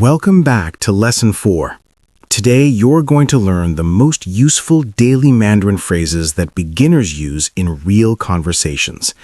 Welcome back to Lesson 4. Today, you're going to learn the most useful daily Mandarin phrases that beginners use in real conversations.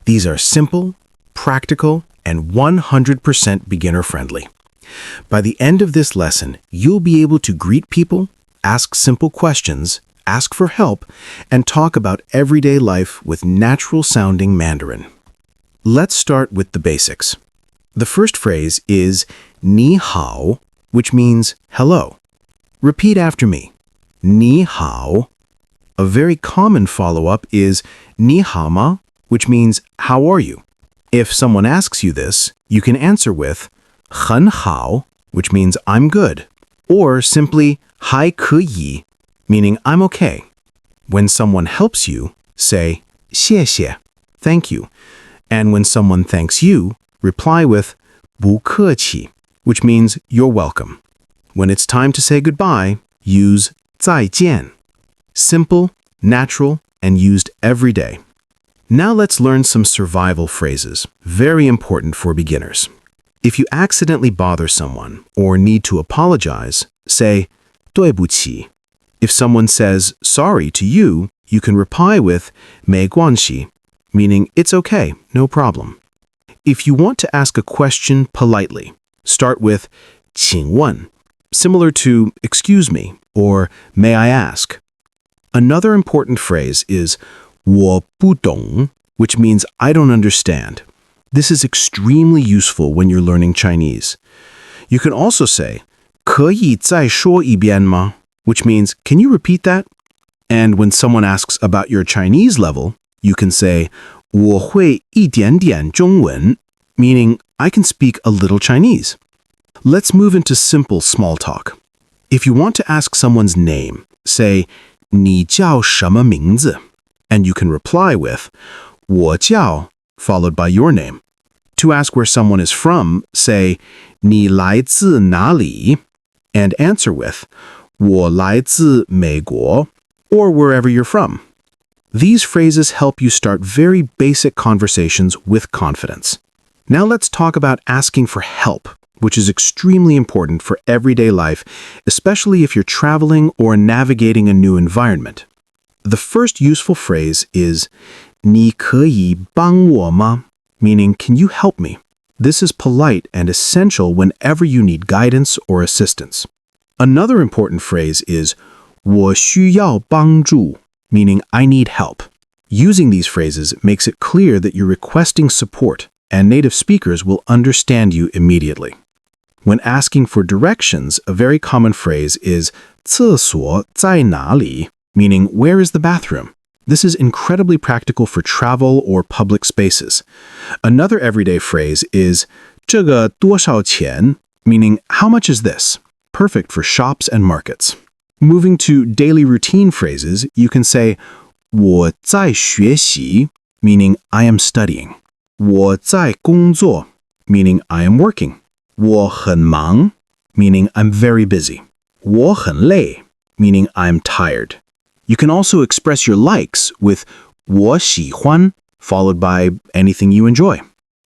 These are simple, practical, and 100% beginner-friendly. By the end of this lesson, you'll be able to greet people, ask simple questions, ask for help, and talk about everyday life with natural-sounding Mandarin. Let's start with the basics. The first phrase is 你好, which means hello. Repeat after me. 你好. A very common follow-up is 你好吗, which means how are you? If someone asks you this, you can answer with 很好, which means I'm good, or simply 还可以, meaning I'm okay. When someone helps you, say 谢谢, thank you. And when someone thanks you, reply with 不客气, which means you're welcome. When it's time to say goodbye, use 再见. Simple, natural, and used every day. Now let's learn some survival phrases, very important for beginners. If you accidentally bother someone or need to apologize, say 对不起. If someone says sorry to you, you can reply with 没关系, meaning it's okay, no problem. If you want to ask a question politely, start with 请问, similar to excuse me or may I ask. Another important phrase is 我不懂, which means I don't understand. This is extremely useful when you're learning Chinese. You can also say 可以再说一遍吗? Which means can you repeat that? And when someone asks about your Chinese level, you can say 我会一点点中文, meaning I can speak a little Chinese. Let's move into simple small talk. If you want to ask someone's name, say 你叫什么名字? And you can reply with 我叫, followed by your name. To ask where someone is from, say 你来自哪里? And answer with 我来自美国, or wherever you're from. These phrases help you start very basic conversations with confidence. Now let's talk about asking for help, which is extremely important for everyday life, especially if you're traveling or navigating a new environment. The first useful phrase is 你可以帮我吗? Meaning, can you help me? This is polite and essential whenever you need guidance or assistance. Another important phrase is 我需要帮助, meaning I need help. Using these phrases makes it clear that you're requesting support, and native speakers will understand you immediately. When asking for directions, a very common phrase is 厕所在哪里, meaning where is the bathroom? This is incredibly practical for travel or public spaces. Another everyday phrase is 这个多少钱, meaning how much is this? Perfect for shops and markets. Moving to daily routine phrases, you can say 我在学习, meaning I am studying. 我在工作, meaning I am working. 我很忙, meaning I'm very busy. 我很累, meaning I'm tired. You can also express your likes with 我喜欢, followed by anything you enjoy.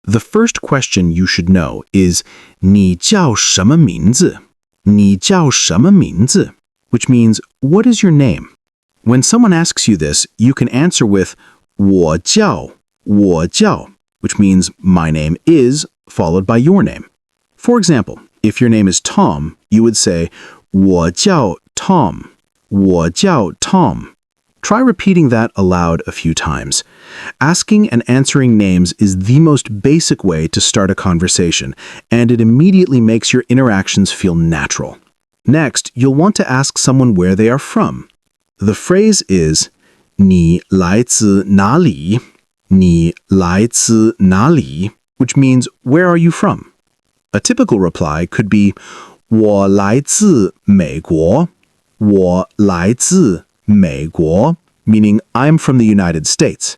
The first question you should know is 你叫什么名字? 你叫什么名字? Which means, what is your name? When someone asks you this, you can answer with 我叫, which means my name is, followed by your name. For example, if your name is Tom, you would say 我叫 Tom, 我叫 Tom. Try repeating that aloud a few times. Asking and answering names is the most basic way to start a conversation, and it immediately makes your interactions feel natural. Next, you'll want to ask someone where they are from. The phrase is 你来自哪里? 你来自哪里? Which means, where are you from? A typical reply could be 我来自美国. 我来自美国, meaning I'm from the United States.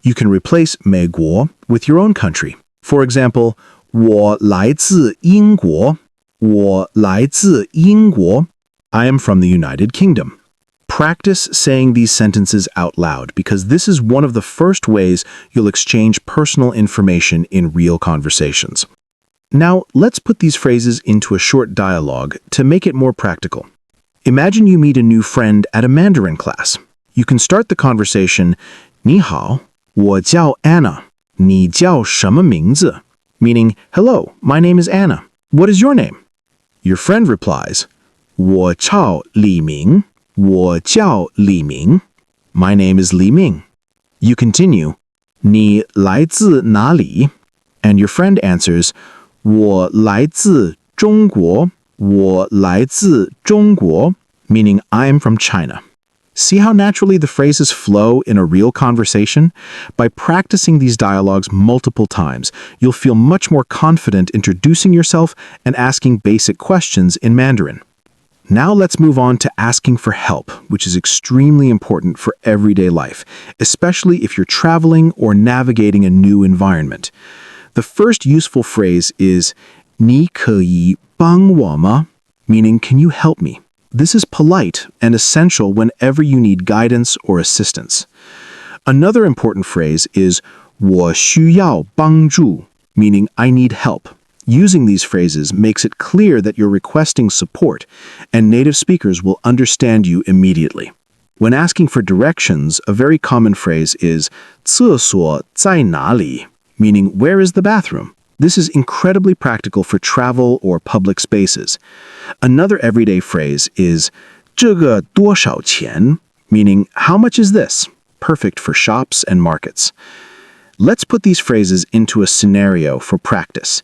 You can replace 美国 with your own country. For example, 我来自英国. 我来自英国. I am from the United Kingdom. Practice saying these sentences out loud because this is one of the first ways you'll exchange personal information in real conversations. Now, let's put these phrases into a short dialogue to make it more practical. Imagine you meet a new friend at a Mandarin class. You can start the conversation, 你好，我叫 Anna. 你叫什么名字? Meaning, hello, my name is Anna. What is your name? Your friend replies, 我叫李明. 我叫李明. My name is Li Ming. You continue, 你来自哪里? And your friend answers, 我来自中国. 我来自中国, meaning I'm from China. See how naturally the phrases flow in a real conversation? By practicing these dialogues multiple times, you'll feel much more confident introducing yourself and asking basic questions in Mandarin. Now let's move on to asking for help, which is extremely important for everyday life, especially if you're traveling or navigating a new environment. The first useful phrase is 你可以帮我吗? Meaning, can you help me? This is polite and essential whenever you need guidance or assistance. Another important phrase is 我需要帮助, meaning I need help. Using these phrases makes it clear that you're requesting support, and native speakers will understand you immediately. When asking for directions, a very common phrase is 厕所在哪里, meaning where is the bathroom? This is incredibly practical for travel or public spaces. Another everyday phrase is 这个多少钱, meaning how much is this? Perfect for shops and markets. Let's put these phrases into a scenario for practice.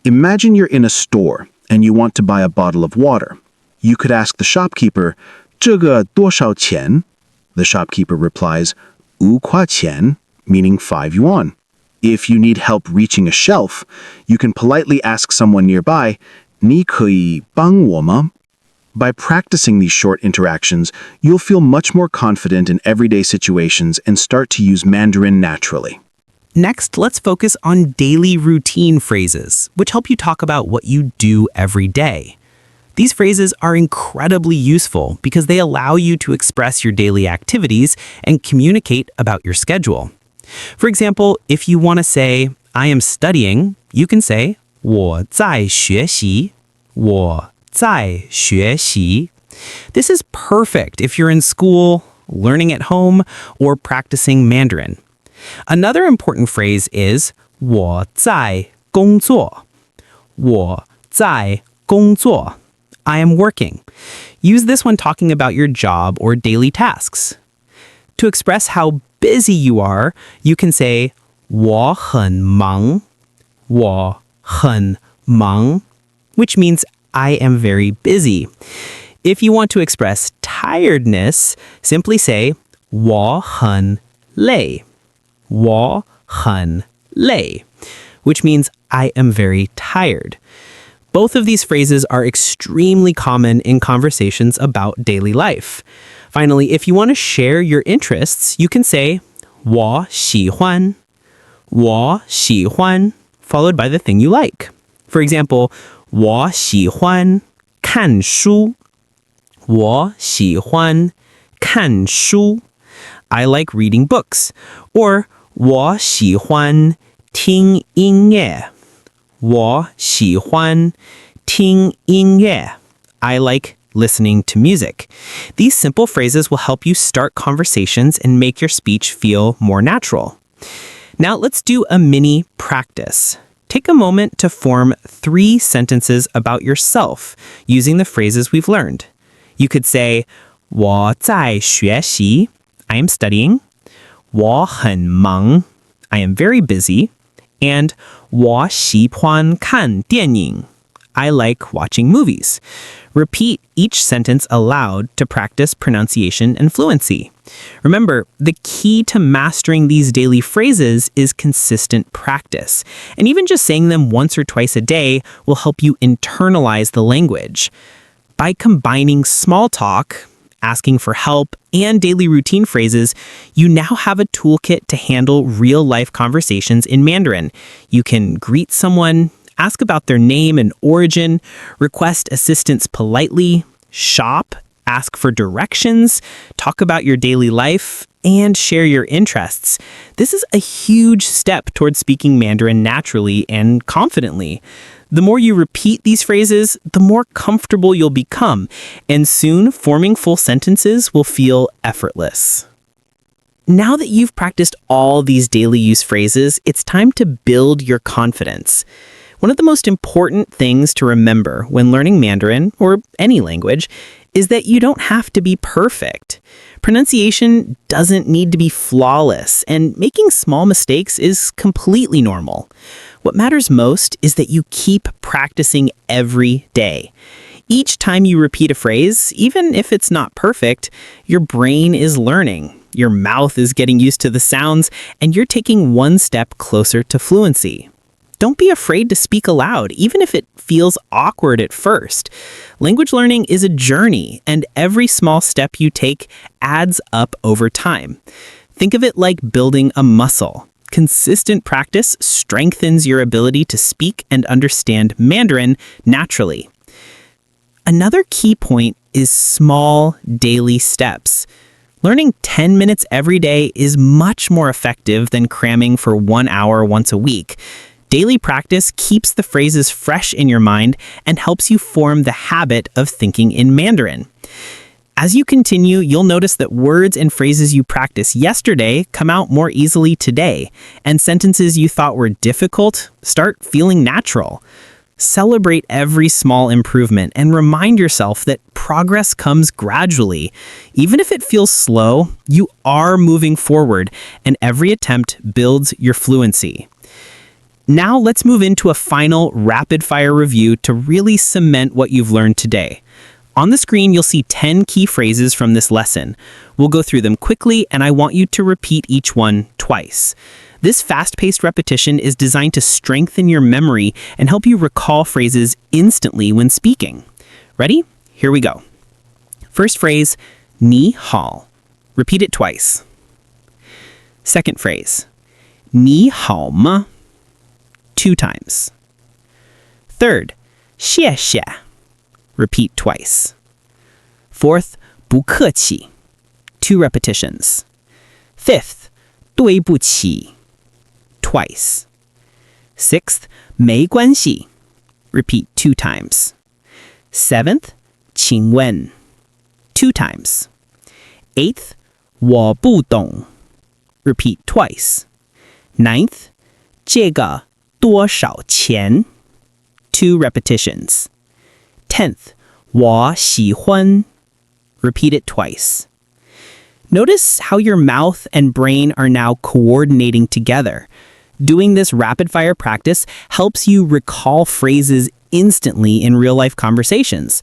Imagine you're in a store and you want to buy a bottle of water. You could ask the shopkeeper, 这个多少钱? The shopkeeper replies, 5块钱, meaning 5 yuan. If you need help reaching a shelf, you can politely ask someone nearby, 你可以帮我吗? By practicing these short interactions, you'll feel much more confident in everyday situations and start to use Mandarin naturally. Next, let's focus on daily routine phrases, which help you talk about what you do every day. These phrases are incredibly useful because they allow you to express your daily activities and communicate about your schedule. For example, if you want to say, I am studying, you can say, 我在学习,我在学习. This is perfect if you're in school, learning at home, or practicing Mandarin. Another important phrase is 我在工作,我在工作. I am working. Use this when talking about your job or daily tasks. To express how busy you are, you can say 我很忙,我很忙, which means I am very busy. If you want to express tiredness, simply say 我很累,我很累, which means I am very tired. Both of these phrases are extremely common in conversations about daily life. Finally, if you want to share your interests, you can say 我喜欢,我喜欢, followed by the thing you like. For example, 我喜欢看书,我喜欢看书. I like reading books. Or 我喜欢听音乐,我喜欢听音乐. I like listening to music. These simple phrases will help you start conversations and make your speech feel more natural. Now let's do a mini practice. Take a moment to form 3 sentences about yourself using the phrases we've learned. You could say, 我在学习, I am studying. 我很忙, I am very busy. And 我喜欢看电影, I like watching movies. Repeat each sentence aloud to practice pronunciation and fluency. Remember, the key to mastering these daily phrases is consistent practice. And even just saying them once or twice a day will help you internalize the language. By combining small talk, asking for help, and daily routine phrases, you now have a toolkit to handle real-life conversations in Mandarin. You can greet someone, ask about their name and origin, request assistance politely, shop, ask for directions, talk about your daily life, and share your interests. This is a huge step towards speaking Mandarin naturally and confidently. The more you repeat these phrases, the more comfortable you'll become, and soon forming full sentences will feel effortless. Now that you've practiced all these daily use phrases, it's time to build your confidence. One of the most important things to remember when learning Mandarin, or any language, is that you don't have to be perfect. Pronunciation doesn't need to be flawless, and making small mistakes is completely normal. What matters most is that you keep practicing every day. Each time you repeat a phrase, even if it's not perfect, your brain is learning. Your mouth is getting used to the sounds, and you're taking one step closer to fluency. Don't be afraid to speak aloud, even if it feels awkward at first. Language learning is a journey, and every small step you take adds up over time. Think of it like building a muscle. Consistent practice strengthens your ability to speak and understand Mandarin naturally. Another key point is small daily steps. Learning 10 minutes every day is much more effective than cramming for 1 hour once a week. Daily practice keeps the phrases fresh in your mind and helps you form the habit of thinking in Mandarin. As you continue, you'll notice that words and phrases you practiced yesterday come out more easily today, and sentences you thought were difficult start feeling natural. Celebrate every small improvement and remind yourself that progress comes gradually. Even if it feels slow, you are moving forward, and every attempt builds your fluency. Now let's move into a final rapid-fire review to really cement what you've learned today. On the screen, you'll see 10 key phrases from this lesson. We'll go through them quickly, and I want you to repeat each one twice. This fast-paced repetition is designed to strengthen your memory and help you recall phrases instantly when speaking. Ready? Here we go. First phrase, 你好. Repeat it twice. Second phrase, 你好吗? 2 times. Third, 谢谢. Repeat twice. Fourth, 不客气. 2 repetitions. Fifth, 对不起. Twice. Sixth, 没关系. Repeat 2 times. Seventh, 请问. 2 times. Eighth, 我不懂. Repeat twice. Ninth, 这个多少钱? 2 repetitions. 10th, 我喜欢. Repeat it twice. Notice how your mouth and brain are now coordinating together. Doing this rapid-fire practice helps you recall phrases instantly in real-life conversations.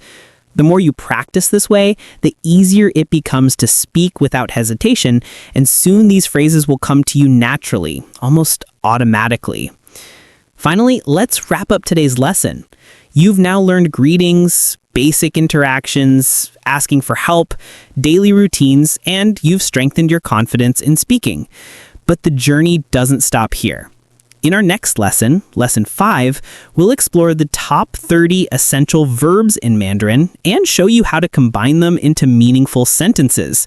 The more you practice this way, the easier it becomes to speak without hesitation, and soon these phrases will come to you naturally, almost automatically. Finally, let's wrap up today's lesson. You've now learned greetings, basic interactions, asking for help, daily routines, and you've strengthened your confidence in speaking. But the journey doesn't stop here. In our next lesson, Lesson 5, we'll explore the top 30 essential verbs in Mandarin and show you how to combine them into meaningful sentences.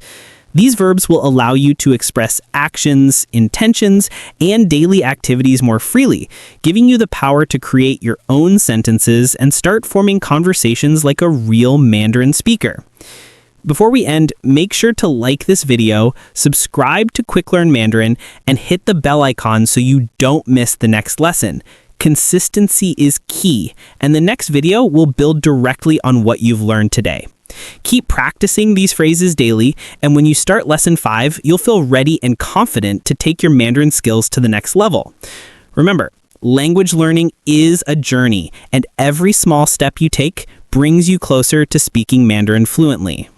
These verbs will allow you to express actions, intentions, and daily activities more freely, giving you the power to create your own sentences and start forming conversations like a real Mandarin speaker. Before we end, make sure to like this video, subscribe to QuickLearn Mandarin, and hit the bell icon so you don't miss the next lesson. Consistency is key, and the next video will build directly on what you've learned today. Keep practicing these phrases daily, and when you start Lesson 5, you'll feel ready and confident to take your Mandarin skills to the next level. Remember, language learning is a journey, and every small step you take brings you closer to speaking Mandarin fluently.